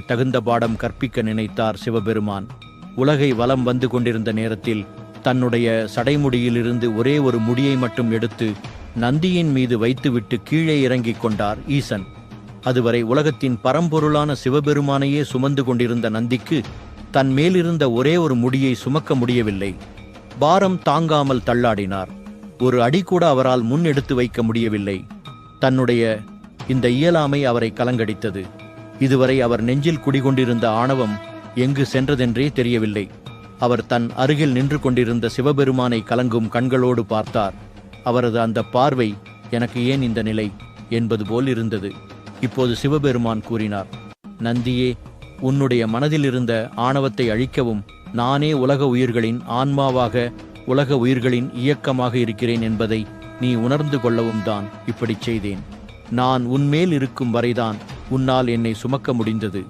தகுந்த பாடம் கற்பிக்க நினைத்தார் சிவபெருமான். உலகை வலம் வந்து கொண்டிருந்த நேரத்தில் தன்னுடைய சடைமுடியிலிருந்து ஒரே ஒரு முடியை மட்டும் எடுத்து நந்தியின் மீது வைத்துவிட்டு கீழே இறங்கிக் கொண்டார் ஈசன். அதுவரை உலகத்தின் பரம்பொருளான சிவபெருமானையே சுமந்து கொண்டிருந்த நந்திக்கு தன் மேலிருந்த ஒரே ஒரு முடியை சுமக்க முடியவில்லை. பாரம் தாங்காமல் தள்ளாடினார். ஒரு அடி கூட அவரால் முன் எடுத்து வைக்க முடியவில்லை. தன்னுடைய இந்த இயலாமை அவரை கலங்கடித்தது. இதுவரை அவர் நெஞ்சில் குடிகொண்டிருந்த ஆணவம் எங்கு சென்றதென்றே தெரியவில்லை. அவர் தன் அருகில் நின்று கொண்டிருந்த சிவபெருமானை கலங்கும் கண்களோடு பார்த்தார். அவரது அந்த பார்வை எனக்கு ஏன் இந்த நிலை என்பது போல் இருந்தது. இப்போது சிவபெருமான் கூறினார், நந்தியே, உன்னுடைய மனதில் இருந்த ஆணவத்தை அழிக்கவும் நானே உலக உயிர்களின் ஆன்மாவாக, உலக உயிர்களின் இயக்கமாக இருக்கிறேன் என்பதை நீ உணர்ந்து கொள்ளவும் தான் இப்படி செய்தேன். நான் உன்மேல் இருக்கும் வரைதான் உன்னால் என்னை சுமக்க முடிந்தது.